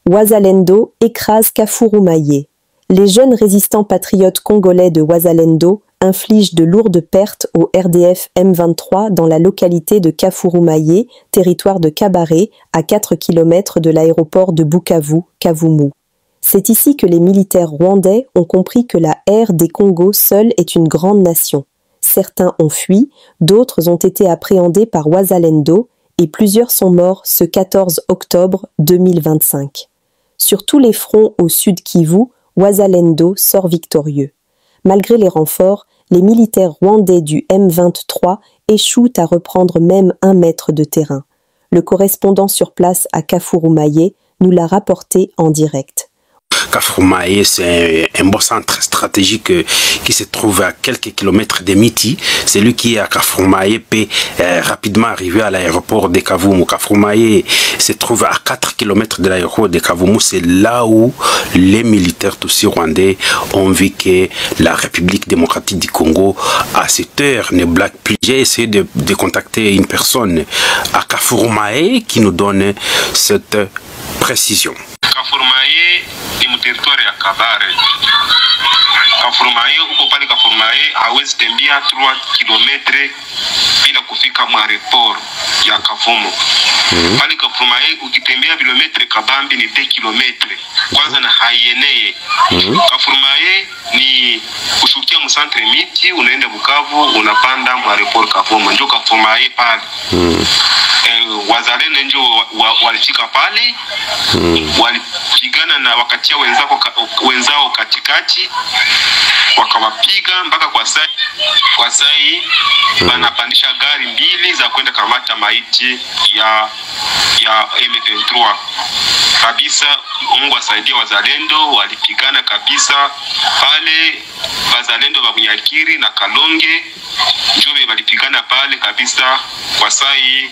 Wazalendo écrase Kafurumaye. Les jeunes résistants patriotes congolais de Wazalendo infligent de lourdes pertes au RDF M23 dans la localité de Kafurumaye, territoire de Kabare, à 4 km de l'aéroport de Bukavu, Kavumu. C'est ici que les militaires rwandais ont compris que la RD Congo seule est une grande nation. Certains ont fui, d'autres ont été appréhendés par Wazalendo et plusieurs sont morts ce 14 octobre 2025. Sur tous les fronts au sud Kivu, Wazalendo sort victorieux. Malgré les renforts, les militaires rwandais du M23 échouent à reprendre même 1 mètre de terrain. Le correspondant sur place à Kafurumaye nous l'a rapporté en direct. Kafurumaye, c'est un beau centre stratégique qui se trouve à quelques kilomètres de Miti. Celui qui est à Kafurumaye peut rapidement arriver à l'aéroport de Kavumu. Kafurumaye se trouve à 4 km de l'aéroport de Kavumu. C'est là où les militaires aussi rwandais ont vu que la République démocratique du Congo, à cette heure, ne blague plus. J'ai essayé de contacter une personne à Kafurumaye qui nous donne cette précision. Kafurumaye ni mteritori ya Kabare. Kafurumaye, uko pale Kafurumaye hawezi tembea 3 kilometre bila kufika mwareport ya Kavumu. Pale Kafurumaye ukitembea kilometre kabambi ni 2 kilometre. Kwanza na haieneye. Kafurumaye ni kushukia msantre Miti, unaenda Bukavu, unapanda mwareport Kavumu. Ndio Kafurumaye pale. Wazalendo ndio walifika pale, walipigana na wakatia wenzao katikati, wakawapiga mpaka kwa sai wanapandisha gari 2 za kwenda kamata maiti ya M23 kabisa. Mungu asaidie wazalendo, walipigana kabisa pale. Wazalendo wa Bunyakiri na Kalonge njoo walipigana pale kabisa kwa sai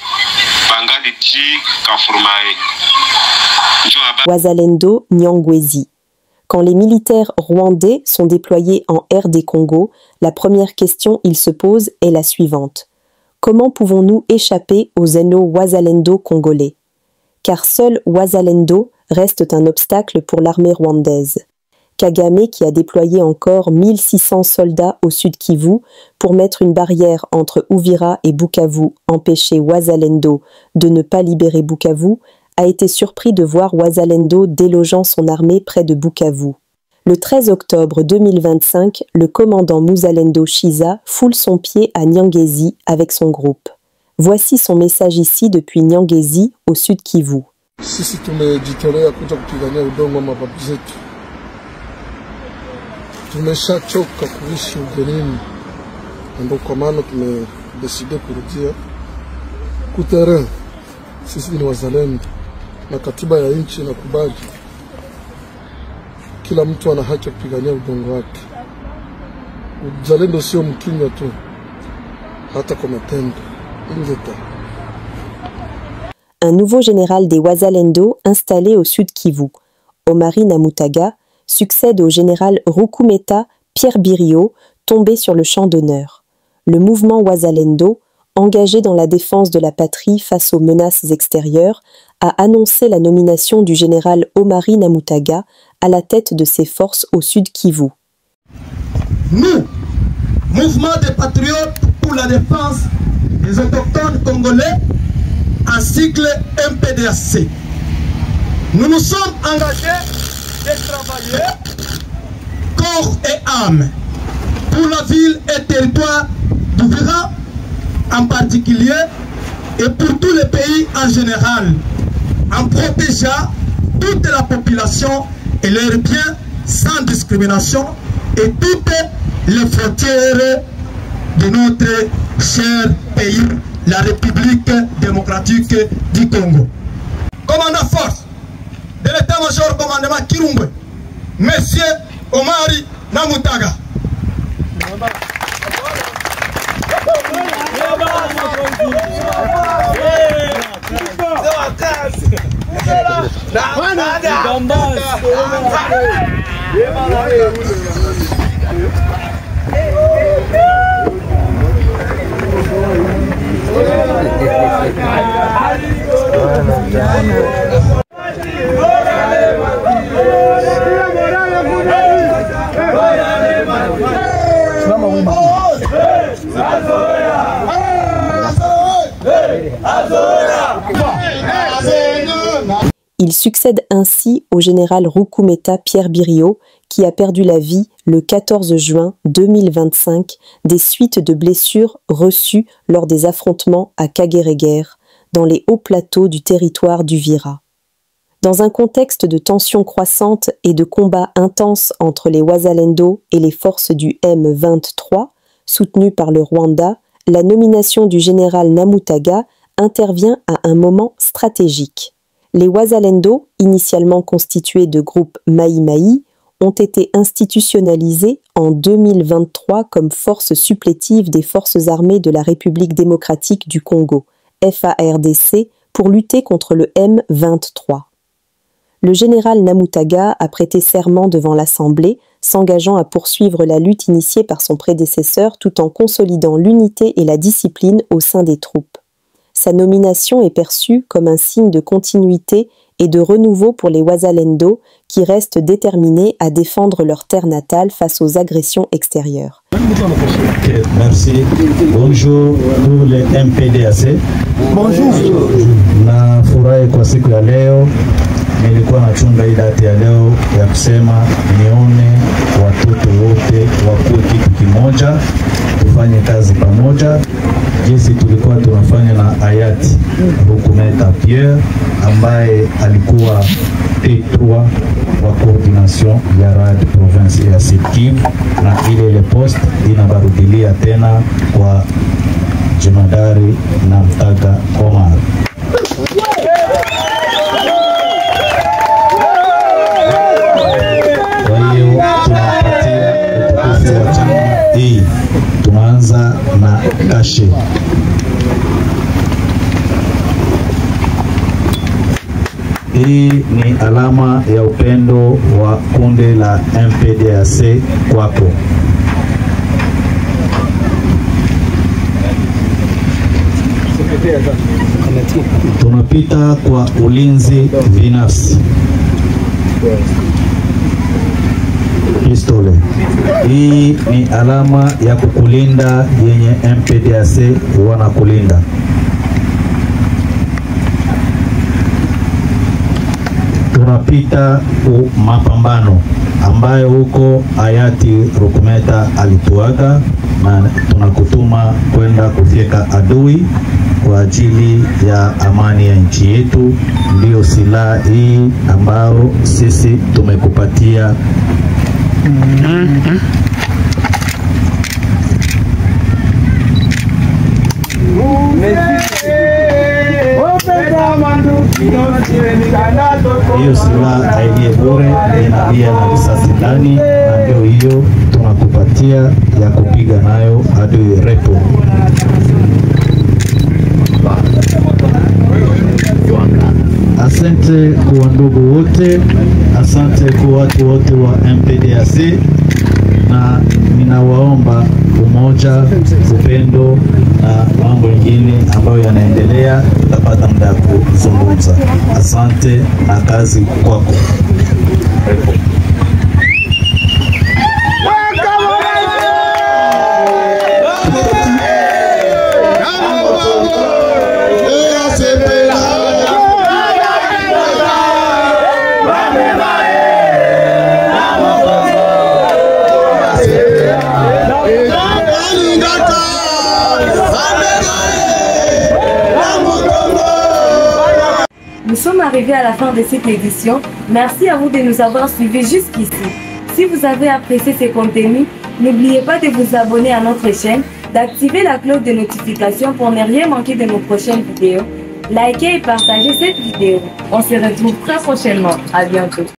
bangali ti Kafurumaye. Wazalendo Nyangwezi. Quand les militaires rwandais sont déployés en RD Congo, la première question ils se posent est la suivante. Comment pouvons-nous échapper aux haineux Wazalendo congolais? Car seul Wazalendo reste un obstacle pour l'armée rwandaise. Kagame, qui a déployé encore 1600 soldats au sud Kivu pour mettre une barrière entre Uvira et Bukavu, empêcher Wazalendo de ne pas libérer Bukavu, a été surpris de voir Wazalendo délogeant son armée près de Bukavu. Le 13 octobre 2025, le commandant Muzalendo Shiza foule son pied à Nyangezi avec son groupe. Voici son message ici depuis Nyangezi, au sud Kivu. Sisi tumejitolea kuja kupigania udongo wa mababu zetu. Tumeshachoka kuishi ugenini. Ndio kwa maana tumedeside kurudia kuterrain. Sisi ni wazalendo na katiba ya nchi inakubali kila mtu ana haki ya kupigania udongo wake. Uzalendo sio mkinywa tu, hata kwa matendo. Un nouveau général des Wazalendo installé au sud Kivu, Omari Namutaga, succède au général Rukumeta Pierre Birio, tombé sur le champ d'honneur. Le mouvement Wazalendo, engagé dans la défense de la patrie face aux menaces extérieures, a annoncé la nomination du général Omari Namutaga à la tête de ses forces au sud Kivu. Nous, mouvement des patriotes pour la défense des autochtones congolais, en cycle MPDAC, nous nous sommes engagés de travailler corps et âme pour la ville et territoire d'Uvira en particulier et pour tous les pays en général, en protégeant toute la population et leurs biens sans discrimination et toutes les frontières de notre cher pays, la République démocratique du Congo. Commandant force de l'état-major commandement Kirungwe, Monsieur Omari Namutaga. Il succède ainsi au général Roukoumeta Pierre Birio, qui a perdu la vie le 14 juin 2025 des suites de blessures reçues lors des affrontements à Kaguéréguère, dans les hauts plateaux du territoire d'Uvira. Dans un contexte de tensions croissantes et de combats intenses entre les Wazalendo et les forces du M23, soutenues par le Rwanda, la nomination du général Namutaga intervient à un moment stratégique. Les Wazalendo, initialement constitués de groupes Maï-Maï, ont été institutionnalisés en 2023 comme force supplétive des forces armées de la République démocratique du Congo, FARDC, pour lutter contre le M23. Le général Namutaga a prêté serment devant l'Assemblée, s'engageant à poursuivre la lutte initiée par son prédécesseur tout en consolidant l'unité et la discipline au sein des troupes. Sa nomination est perçue comme un signe de continuité et de renouveau pour les Wazalendo qui restent déterminés à défendre leur terre natale face aux agressions extérieures. Okay, merci. Bonjour pour les MPDAC. Bonjour. Nafurahi kwa siku ya leo. Nilikuwa nachunga hii data ya leo ya kusema nione watoto wote wakuwe kitu kimoja, tufanye kazi pamoja. Jinsi tulikuwa tunafanya na hayati Roukoumeta Pierre ambaye alikuwa T3 wa coordination ya RAD province ya Sud Kivu, na ile post inabarudilia tena kwa jemadari Namutaga Omar. Kwa hiyo tunapatia utukufu wa chama hii. Tunaanza na kashe. Hii ni alama ya upendo wa kundi la MPDAC kwako. Tunapita kwa ulinzi binafsi. Pistole. Hii ni alama ya kukulinda yenye MPDAC wanakulinda. Tunapita mapambano ambayo huko hayati Roukoumeta alituaga, na tunakutuma kwenda kufyeka adui kwa ajili ya amani ya nchi yetu. Ndio silaha hii ambayo sisi tumekupatia. Hiyo silaha hailie bure, inalia na risasi ndani, na ndio hiyo tunakupatia ya kupiga nayo adui repo. Asante kwa ndugu wote, asante kwa watu wote wa MPDAC, na ninawaomba umoja, upendo na mambo mengine ambayo yanaendelea, tutapata muda kuzungumza. Asante na kazi kwako. Nous sommes arrivés à la fin de cette édition. Merci à vous de nous avoir suivis jusqu'ici. Si vous avez apprécié ces contenus, n'oubliez pas de vous abonner à notre chaîne, d'activer la cloche de notification pour ne rien manquer de nos prochaines vidéos. Likez et partagez cette vidéo. On se retrouve très prochainement. À bientôt.